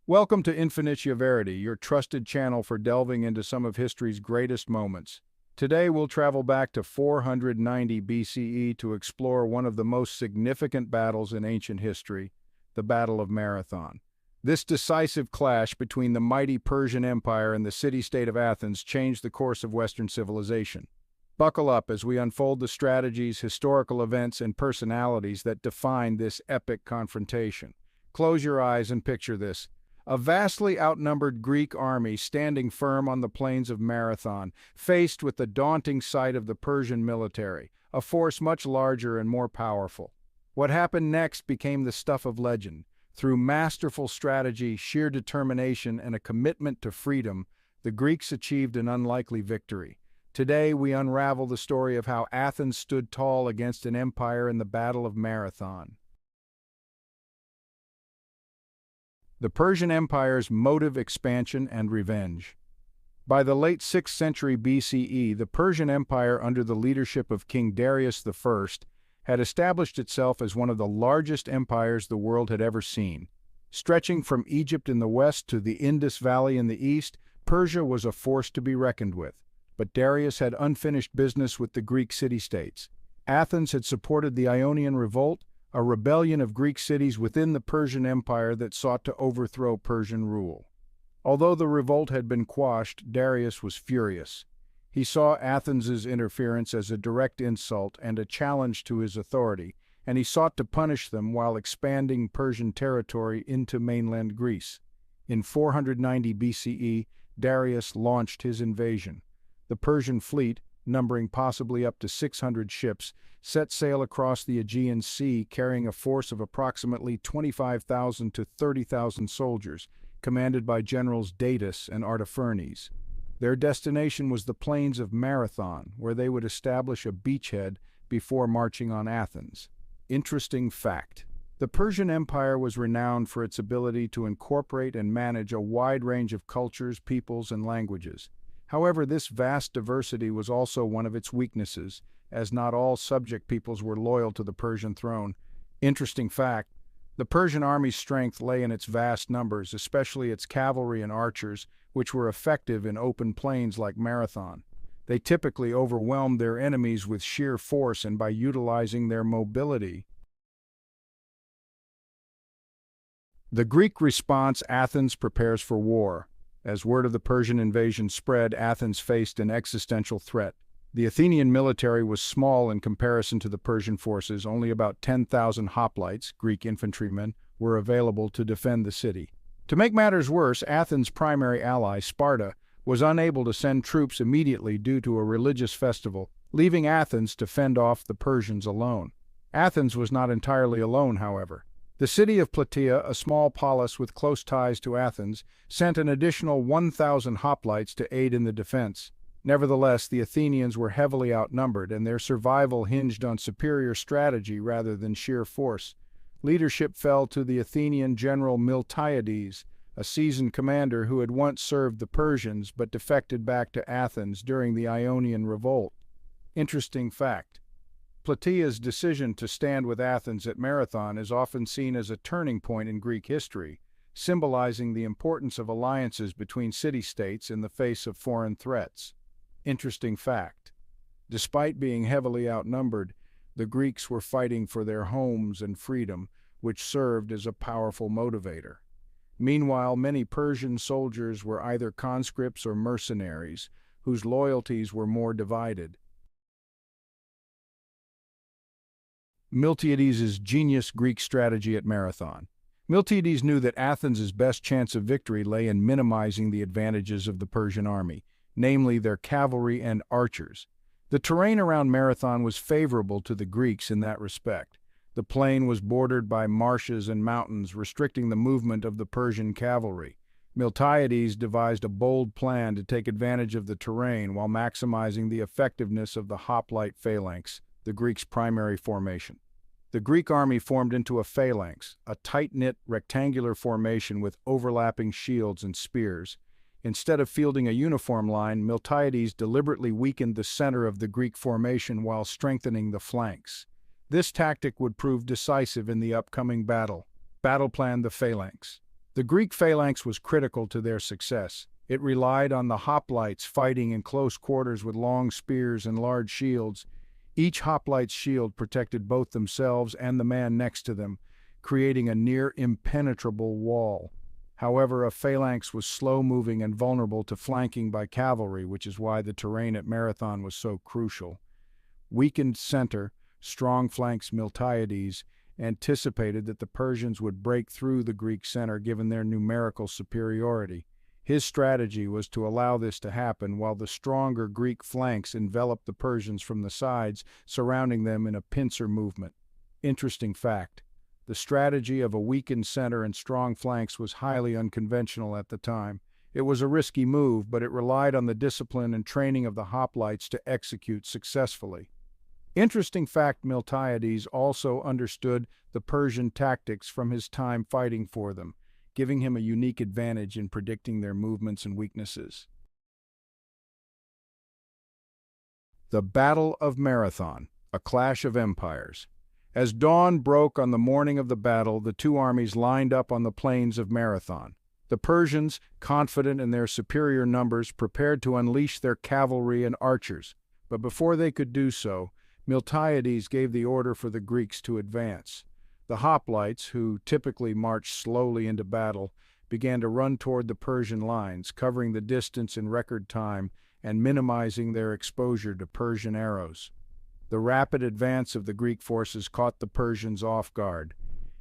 Welcome to Infinitia Verity, your trusted channel for delving into some of history's greatest moments. Today we'll travel back to 490 BCE to explore one of the most significant battles in ancient history, the Battle of Marathon. This decisive clash between the mighty Persian Empire and the city-state of Athens changed the course of Western civilization. Buckle up as we unfold the strategies, historical events, and personalities that define this epic confrontation. Close your eyes and picture this. A vastly outnumbered Greek army standing firm on the plains of Marathon, faced with the daunting sight of the Persian military, a force much larger and more powerful. What happened next became the stuff of legend. Through masterful strategy, sheer determination, and a commitment to freedom, the Greeks achieved an unlikely victory. Today, we unravel the story of how Athens stood tall against an empire in the Battle of Marathon. The Persian Empire's motive, expansion, and revenge. By the late 6th century BCE, the Persian Empire, under the leadership of King Darius I, had established itself as one of the largest empires the world had ever seen. Stretching from Egypt in the west to the Indus Valley in the east, Persia was a force to be reckoned with. But Darius had unfinished business with the Greek city-states. Athens had supported the Ionian Revolt, a rebellion of Greek cities within the Persian Empire that sought to overthrow Persian rule. Although the revolt had been quashed, Darius was furious. He saw Athens's interference as a direct insult and a challenge to his authority, and he sought to punish them while expanding Persian territory into mainland Greece. In 490 BCE, Darius launched his invasion. The Persian fleet, numbering possibly up to 600 ships, set sail across the Aegean Sea carrying a force of approximately 25,000 to 30,000 soldiers, commanded by generals Datis and Artaphernes. Their destination was the plains of Marathon, where they would establish a beachhead before marching on Athens. Interesting fact: the Persian Empire was renowned for its ability to incorporate and manage a wide range of cultures, peoples, and languages. However, this vast diversity was also one of its weaknesses, as not all subject peoples were loyal to the Persian throne. Interesting fact: the Persian army's strength lay in its vast numbers, especially its cavalry and archers, which were effective in open plains like Marathon. They typically overwhelmed their enemies with sheer force and by utilizing their mobility. The Greek response: Athens prepares for war. As word of the Persian invasion spread, Athens faced an existential threat. The Athenian military was small in comparison to the Persian forces. Only about 10,000 hoplites, Greek infantrymen, were available to defend the city. To make matters worse, Athens' primary ally, Sparta, was unable to send troops immediately due to a religious festival, leaving Athens to fend off the Persians alone. Athens was not entirely alone, however. The city of Plataea, a small polis with close ties to Athens, sent an additional 1,000 hoplites to aid in the defense. Nevertheless, the Athenians were heavily outnumbered, and their survival hinged on superior strategy rather than sheer force. Leadership fell to the Athenian General Miltiades, a seasoned commander who had once served the Persians but defected back to Athens during the Ionian Revolt. Interesting fact: Plataea's decision to stand with Athens at Marathon is often seen as a turning point in Greek history, symbolizing the importance of alliances between city-states in the face of foreign threats. Interesting fact: despite being heavily outnumbered, the Greeks were fighting for their homes and freedom, which served as a powerful motivator. Meanwhile, many Persian soldiers were either conscripts or mercenaries, whose loyalties were more divided. Miltiades' genius Greek strategy at Marathon. Miltiades knew that Athens' best chance of victory lay in minimizing the advantages of the Persian army, namely their cavalry and archers. The terrain around Marathon was favorable to the Greeks in that respect. The plain was bordered by marshes and mountains, restricting the movement of the Persian cavalry. Miltiades devised a bold plan to take advantage of the terrain while maximizing the effectiveness of the hoplite phalanx, the Greeks' primary formation. The Greek army formed into a phalanx, a tight-knit rectangular formation with overlapping shields and spears. Instead of fielding a uniform line, Miltiades deliberately weakened the center of the Greek formation while strengthening the flanks. This tactic would prove decisive in the upcoming battle. Battle plan: the phalanx. The Greek phalanx was critical to their success. It relied on the hoplites fighting in close quarters with long spears and large shields. Each hoplite's shield protected both themselves and the man next to them, creating a near impenetrable wall. However, a phalanx was slow-moving and vulnerable to flanking by cavalry, which is why the terrain at Marathon was so crucial. Weakened center, strong flanks Miltiades anticipated that the Persians would break through the Greek center given their numerical superiority. His strategy was to allow this to happen while the stronger Greek flanks enveloped the Persians from the sides, surrounding them in a pincer movement. Interesting fact: the strategy of a weakened center and strong flanks was highly unconventional at the time. It was a risky move, but it relied on the discipline and training of the hoplites to execute successfully. Interesting fact: Miltiades also understood the Persian tactics from his time fighting for them, giving him a unique advantage in predicting their movements and weaknesses. The Battle of Marathon, a clash of empires. As dawn broke on the morning of the battle, the two armies lined up on the plains of Marathon. The Persians, confident in their superior numbers, prepared to unleash their cavalry and archers. But before they could do so, Miltiades gave the order for the Greeks to advance. The hoplites, who typically marched slowly into battle, began to run toward the Persian lines, covering the distance in record time and minimizing their exposure to Persian arrows. The rapid advance of the Greek forces caught the Persians off guard.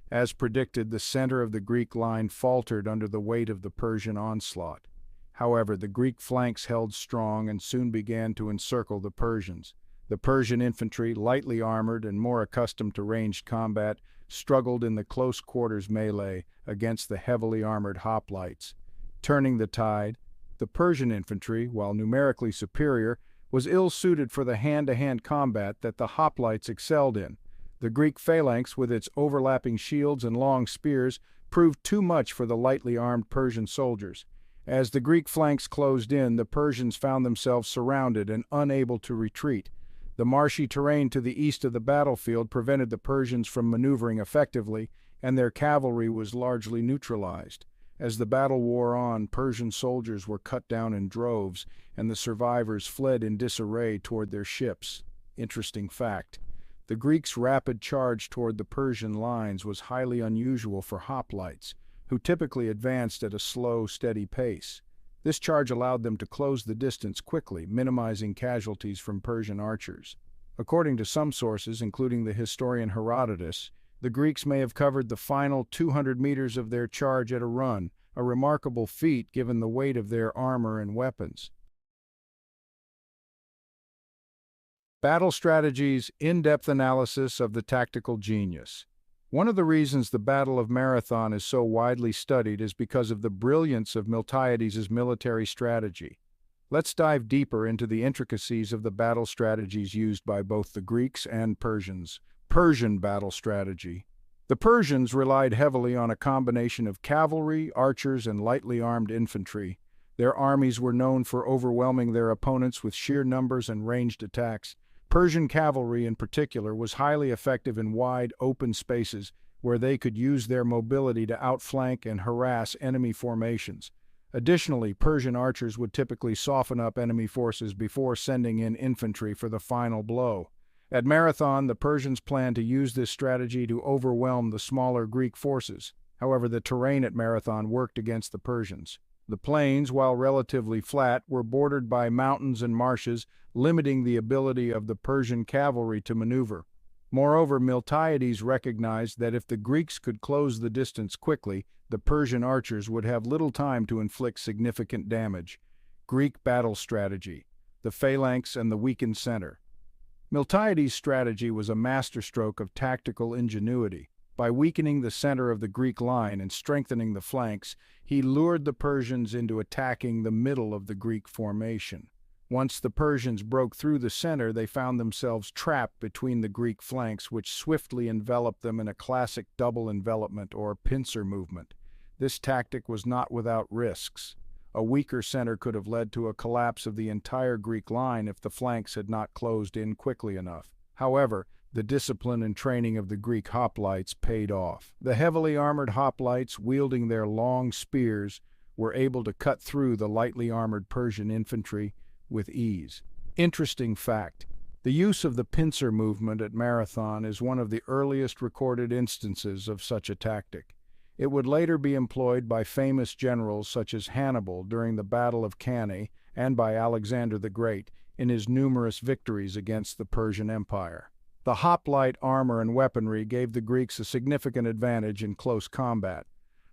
As predicted, the center of the Greek line faltered under the weight of the Persian onslaught. However, the Greek flanks held strong and soon began to encircle the Persians. The Persian infantry, lightly armored and more accustomed to ranged combat, struggled in the close quarters melee against the heavily armored hoplites. Turning the tide, the Persian infantry, while numerically superior, was ill-suited for the hand-to-hand combat that the hoplites excelled in. The Greek phalanx, with its overlapping shields and long spears, proved too much for the lightly armed Persian soldiers. As the Greek flanks closed in, the Persians found themselves surrounded and unable to retreat. The marshy terrain to the east of the battlefield prevented the Persians from maneuvering effectively, and their cavalry was largely neutralized. As the battle wore on, Persian soldiers were cut down in droves, and the survivors fled in disarray toward their ships. Interesting fact: the Greeks' rapid charge toward the Persian lines was highly unusual for hoplites, who typically advanced at a slow, steady pace. This charge allowed them to close the distance quickly, minimizing casualties from Persian archers. According to some sources, including the historian Herodotus, the Greeks may have covered the final 200 meters of their charge at a run, a remarkable feat given the weight of their armor and weapons. Battle strategies: in-depth analysis of the tactical genius. One of the reasons the Battle of Marathon is so widely studied is because of the brilliance of Miltiades' military strategy. Let's dive deeper into the intricacies of the battle strategies used by both the Greeks and Persians. Persian battle strategy. The Persians relied heavily on a combination of cavalry, archers, and lightly armed infantry. Their armies were known for overwhelming their opponents with sheer numbers and ranged attacks. Persian cavalry, in particular, was highly effective in wide, open spaces where they could use their mobility to outflank and harass enemy formations. Additionally, Persian archers would typically soften up enemy forces before sending in infantry for the final blow. At Marathon, the Persians planned to use this strategy to overwhelm the smaller Greek forces. However, the terrain at Marathon worked against the Persians. The plains, while relatively flat, were bordered by mountains and marshes, limiting the ability of the Persian cavalry to maneuver. Moreover, Miltiades recognized that if the Greeks could close the distance quickly, the Persian archers would have little time to inflict significant damage. Greek battle strategy: the phalanx and the weakened center. Miltiades' strategy was a masterstroke of tactical ingenuity. By weakening the center of the Greek line and strengthening the flanks, he lured the Persians into attacking the middle of the Greek formation. Once the Persians broke through the center, they found themselves trapped between the Greek flanks, which swiftly enveloped them in a classic double envelopment or pincer movement. This tactic was not without risks. A weaker center could have led to a collapse of the entire Greek line if the flanks had not closed in quickly enough. However, The discipline and training of the Greek hoplites paid off. The heavily armored hoplites, wielding their long spears, were able to cut through the lightly armored Persian infantry with ease. Interesting fact: the use of the pincer movement at Marathon is one of the earliest recorded instances of such a tactic. It would later be employed by famous generals such as Hannibal during the Battle of Cannae and by Alexander the Great in his numerous victories against the Persian Empire. The hoplite armor and weaponry gave the Greeks a significant advantage in close combat.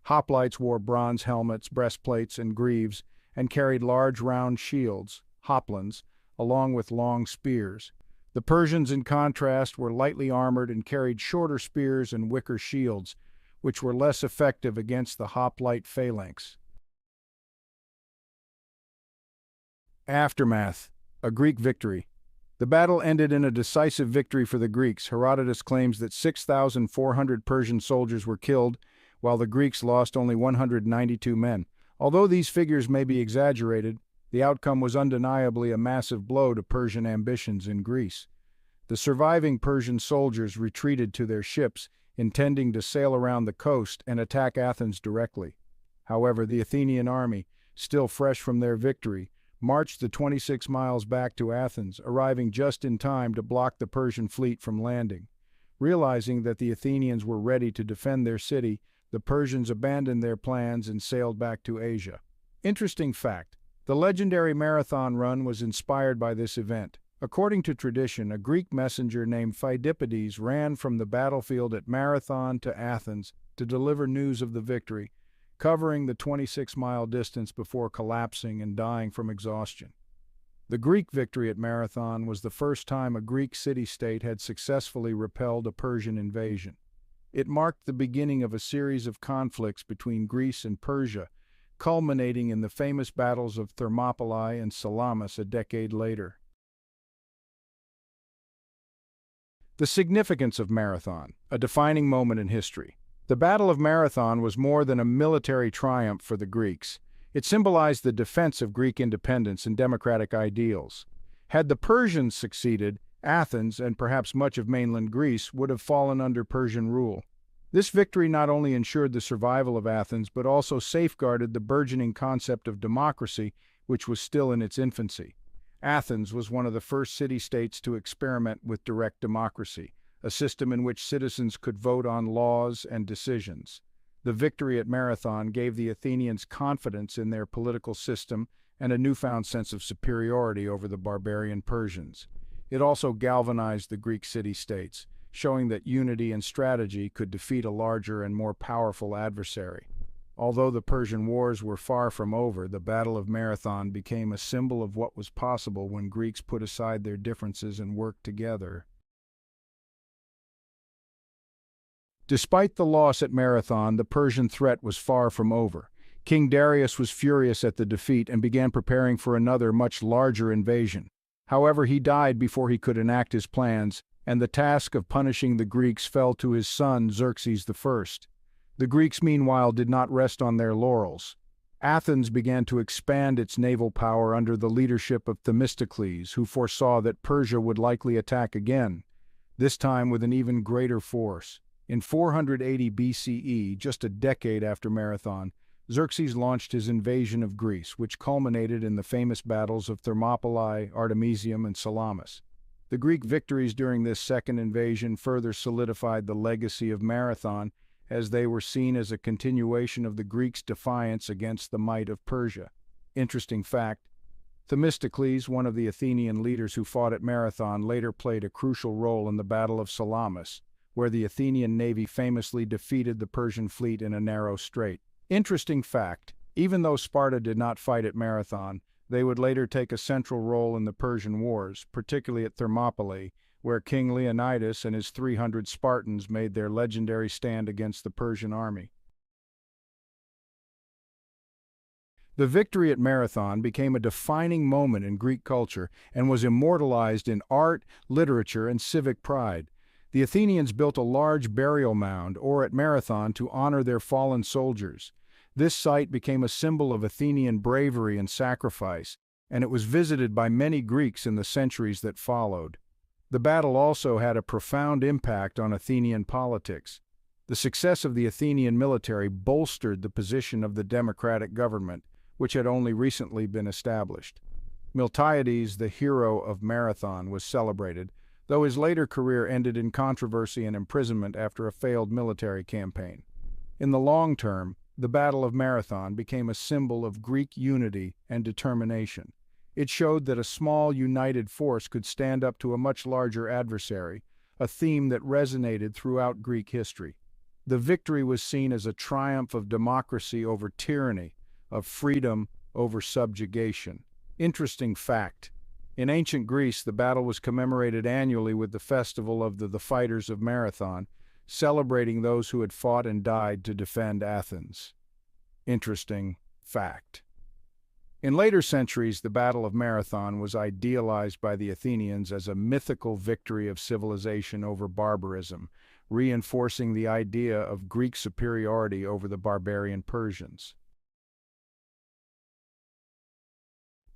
Hoplites wore bronze helmets, breastplates, and greaves, and carried large round shields, hoplons, along with long spears. The Persians, in contrast, were lightly armored and carried shorter spears and wicker shields, which were less effective against the hoplite phalanx. Aftermath: a Greek victory. The battle ended in a decisive victory for the Greeks. Herodotus claims that 6,400 Persian soldiers were killed, while the Greeks lost only 192 men. Although these figures may be exaggerated, the outcome was undeniably a massive blow to Persian ambitions in Greece. The surviving Persian soldiers retreated to their ships, intending to sail around the coast and attack Athens directly. However, the Athenian army, still fresh from their victory, marched the 26 miles back to Athens, arriving just in time to block the Persian fleet from landing. Realizing that the Athenians were ready to defend their city, the Persians abandoned their plans and sailed back to Asia. Interesting fact: the legendary Marathon run was inspired by this event. According to tradition, a Greek messenger named Phidippides ran from the battlefield at Marathon to Athens to deliver news of the victory, covering the 26-mile distance before collapsing and dying from exhaustion. The Greek victory at Marathon was the first time a Greek city-state had successfully repelled a Persian invasion. It marked the beginning of a series of conflicts between Greece and Persia, culminating in the famous battles of Thermopylae and Salamis a decade later. The significance of Marathon, a defining moment in history. The Battle of Marathon was more than a military triumph for the Greeks. It symbolized the defense of Greek independence and democratic ideals. Had the Persians succeeded, Athens, and perhaps much of mainland Greece, would have fallen under Persian rule. This victory not only ensured the survival of Athens, but also safeguarded the burgeoning concept of democracy, which was still in its infancy. Athens was one of the first city-states to experiment with direct democracy, a system in which citizens could vote on laws and decisions. The victory at Marathon gave the Athenians confidence in their political system and a newfound sense of superiority over the barbarian Persians. It also galvanized the Greek city-states, showing that unity and strategy could defeat a larger and more powerful adversary. Although the Persian wars were far from over, the Battle of Marathon became a symbol of what was possible when Greeks put aside their differences and worked together. Despite the loss at Marathon, the Persian threat was far from over. King Darius was furious at the defeat and began preparing for another, much larger invasion. However, he died before he could enact his plans, and the task of punishing the Greeks fell to his son Xerxes I. The Greeks, meanwhile, did not rest on their laurels. Athens began to expand its naval power under the leadership of Themistocles, who foresaw that Persia would likely attack again, this time with an even greater force. In 480 BCE, just a decade after Marathon, Xerxes launched his invasion of Greece, which culminated in the famous battles of Thermopylae, Artemisium, and Salamis. The Greek victories during this second invasion further solidified the legacy of Marathon, as they were seen as a continuation of the Greeks' defiance against the might of Persia. Interesting fact: Themistocles, one of the Athenian leaders who fought at Marathon, later played a crucial role in the Battle of Salamis, where the Athenian navy famously defeated the Persian fleet in a narrow strait. Interesting fact: even though Sparta did not fight at Marathon, they would later take a central role in the Persian wars, particularly at Thermopylae, where King Leonidas and his 300 Spartans made their legendary stand against the Persian army. The victory at Marathon became a defining moment in Greek culture and was immortalized in art, literature, and civic pride. The Athenians built a large burial mound, at Marathon, to honor their fallen soldiers. This site became a symbol of Athenian bravery and sacrifice, and it was visited by many Greeks in the centuries that followed. The battle also had a profound impact on Athenian politics. The success of the Athenian military bolstered the position of the democratic government, which had only recently been established. Miltiades, the hero of Marathon, was celebrated, though his later career ended in controversy and imprisonment after a failed military campaign. In the long term, the Battle of Marathon became a symbol of Greek unity and determination. It showed that a small, united force could stand up to a much larger adversary, a theme that resonated throughout Greek history. The victory was seen as a triumph of democracy over tyranny, of freedom over subjugation. Interesting fact: in ancient Greece, the battle was commemorated annually with the festival of the Fighters of Marathon, celebrating those who had fought and died to defend Athens. Interesting fact. In later centuries, the Battle of Marathon was idealized by the Athenians as a mythical victory of civilization over barbarism, reinforcing the idea of Greek superiority over the barbarian Persians.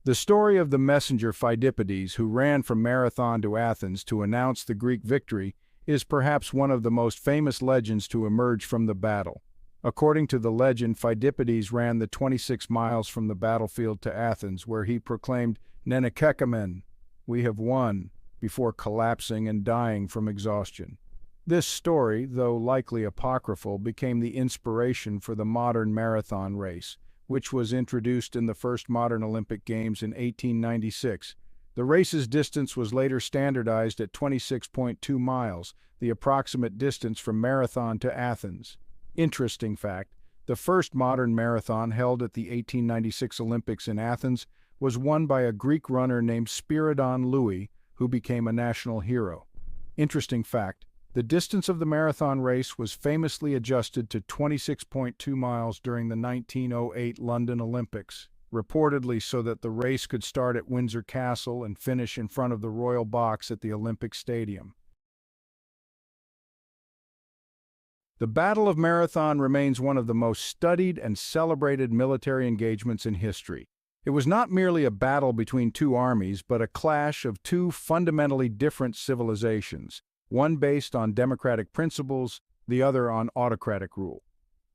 The story of the messenger Phidippides, who ran from Marathon to Athens to announce the Greek victory, is perhaps one of the most famous legends to emerge from the battle. According to the legend, Phidippides ran the 26 miles from the battlefield to Athens, where he proclaimed, "Nenekekamen, we have won," before collapsing and dying from exhaustion. This story, though likely apocryphal, became the inspiration for the modern marathon race, which was introduced in the first modern Olympic Games in 1896. The race's distance was later standardized at 26.2 miles, the approximate distance from Marathon to Athens. Interesting fact: the first modern marathon held at the 1896 Olympics in Athens was won by a Greek runner named Spiridon Louis, who became a national hero. Interesting fact: the distance of the marathon race was famously adjusted to 26.2 miles during the 1908 London Olympics, reportedly so that the race could start at Windsor Castle and finish in front of the Royal Box at the Olympic Stadium. The Battle of Marathon remains one of the most studied and celebrated military engagements in history. It was not merely a battle between two armies, but a clash of two fundamentally different civilizations, one based on democratic principles, the other on autocratic rule.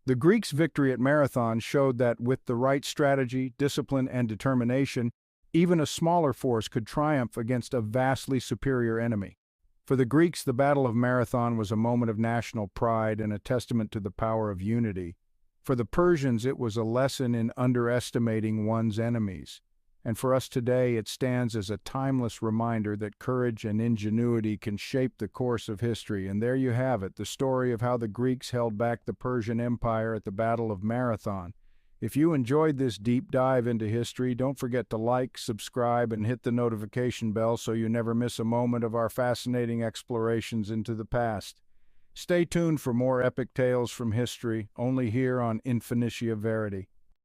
The Greeks' victory at Marathon showed that with the right strategy, discipline, and determination, even a smaller force could triumph against a vastly superior enemy. For the Greeks, the Battle of Marathon was a moment of national pride and a testament to the power of unity. For the Persians, it was a lesson in underestimating one's enemies. And for us today, it stands as a timeless reminder that courage and ingenuity can shape the course of history. And there you have it, the story of how the Greeks held back the Persian Empire at the Battle of Marathon. If you enjoyed this deep dive into history, don't forget to like, subscribe, and hit the notification bell so you never miss a moment of our fascinating explorations into the past. Stay tuned for more epic tales from history, only here on Infinitia Verity.